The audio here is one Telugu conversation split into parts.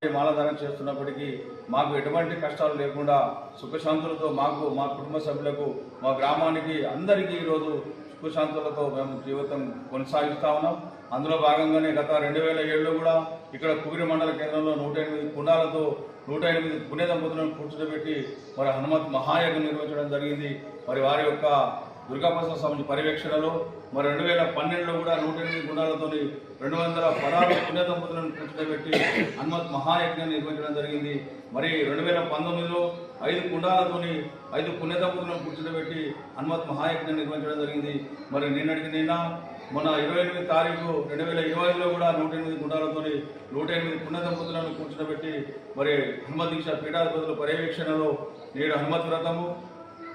మాలధారణ చేస్తున్నప్పటికీ మాకు ఎటువంటి కష్టాలు లేకుండా సుఖశాంతులతో మాకు మా కుటుంబ సభ్యులకు మా గ్రామానికి అందరికీ ఈరోజు సుఖశాంతులతో మేము జీవితం కొనసాగిస్తా ఉన్నాం. అందులో భాగంగానే గత 2007లో కూడా ఇక్కడ కుగిరి మండల కేంద్రంలో 108 కుండాలతో 108 పుణ్య దంపతులను కూర్చోబెట్టి మరి హనుమత్ మహాయజ్ఞం నిర్వహించడం జరిగింది. మరి వారి యొక్క దుర్గాప్రసాద స్వామి పర్యవేక్షణలో మరి 2012లో కూడా 108 గుండాలతో 216 పుణ్య దంపతులను కూర్చోబెట్టి హనుమత్ మహాయజ్ఞం నిర్వహించడం జరిగింది. మరి 2019లో 5 కుండాలతోని 5 పుణ్య దంపతులను కూర్చోబెట్టి హనుమత్ మహాయజ్ఞం నిర్వహించడం జరిగింది. మరి నిన్న మొన్న 28 తారీఖు 2020లో కూడా 108 గుండాలతో 108 పుణ్య దంపతులను కూర్చోబెట్టి మరి హనుమత్ దీక్ష పీఠాధిపతుల పర్యవేక్షణలో నేడు హనుమత్ వ్రతము,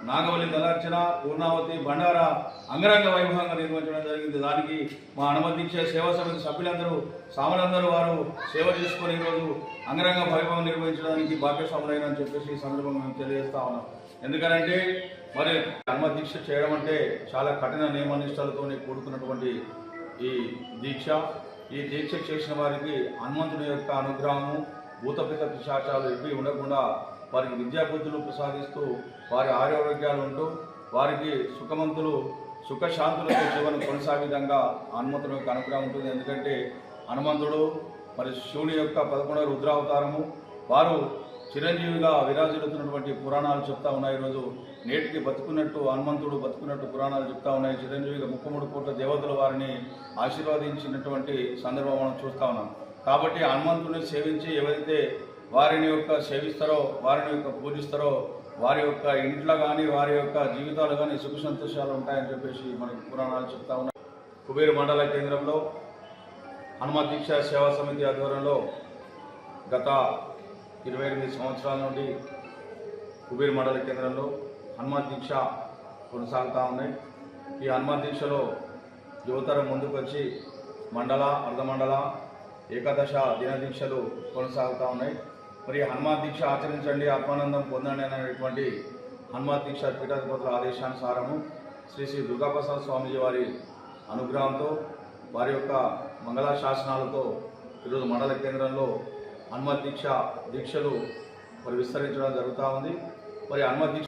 నాగవల్లి దళార్చన, పూర్ణావతి బండారా అంగరంగ వైభవంగా నిర్వహించడం జరిగింది. దానికి మా హనుమత్ దీక్ష సేవా సమితి సభ్యులందరూ సాములందరూ వారు సేవ చేసుకొని ఈరోజు అంగరంగ వైభవం నిర్వహించడానికి భాగ్యస్వాములైనని చెప్పేసి ఈ సందర్భంగా మేము తెలియజేస్తా ఉన్నాం. ఎందుకంటే మరి హనుమత్ దీక్ష చేయడం అంటే చాలా కఠిన నియమ నిష్టలతో కూడుకున్నటువంటి ఈ దీక్ష. ఈ దీక్ష చేసిన వారికి హనుమంతుని యొక్క అనుగ్రహము, భూతపిత పిశాచాలు ఇవి ఉండకుండా వారికి విద్యాబుద్ధులు ప్రసాదిస్తూ వారి ఆరోగ్యాలు ఉంటూ వారికి సుఖశాంతులతో జీవనం కొనసాగే విధంగా హనుమంతుని యొక్క అనుగ్రహం ఉంటుంది. ఎందుకంటే హనుమంతుడు మరి శివుని యొక్క 11వ రుద్రావతారము. వారు చిరంజీవిగా విరాజిల్లుతున్నటువంటి పురాణాలు చెప్తా ఉన్నాయి. ఈరోజు నేటికి హనుమంతుడు బతుకున్నట్టు పురాణాలు చెప్తా ఉన్నాయి. చిరంజీవిగా 33 కోట్ల దేవతలు వారిని ఆశీర్వదించినటువంటి సందర్భం మనం చూస్తూ ఉన్నాం. కాబట్టి హనుమంతుడిని సేవించి ఎవరైతే వారిని యొక్క సేవిస్తారో, వారిని యొక్క పూజిస్తారో, వారి యొక్క ఇంట్లో కానీ వారి యొక్క జీవితాలు కానీ సుఖ సంతోషాలు ఉంటాయని చెప్పేసి మనకి పురాణాలు చెప్తా ఉన్నాయి. కుబేరు మండల కేంద్రంలో హనుమత్ దీక్ష సేవా సమితి ఆధ్వర్యంలో గత 28 సంవత్సరాల నుండి కుబేరు మండల కేంద్రంలో హనుమత్ దీక్ష కొనసాగుతూ ఉన్నాయి. ఈ హనుమత్ దీక్షలో యువతరం ముందుకు వచ్చి మండల, అర్ధమండల, ఏకాదశ దిన దీక్షలు కొనసాగుతూ ఉన్నాయి. మరి హనుమత్ దీక్ష ఆచరించండి, ఆత్మానందం పొందండి అనేటువంటి హనుమత్ దీక్ష పీఠాధిపతుల ఆదేశానుసారము శ్రీ దుర్గాప్రసాద స్వామిజీ వారి అనుగ్రహంతో వారి యొక్క మంగళ శాసనాలతో ఈరోజు మండల కేంద్రంలో హనుమత్ దీక్షలు మరి విస్తరించడం జరుగుతూ ఉంది. మరి హనుమత్ దీక్ష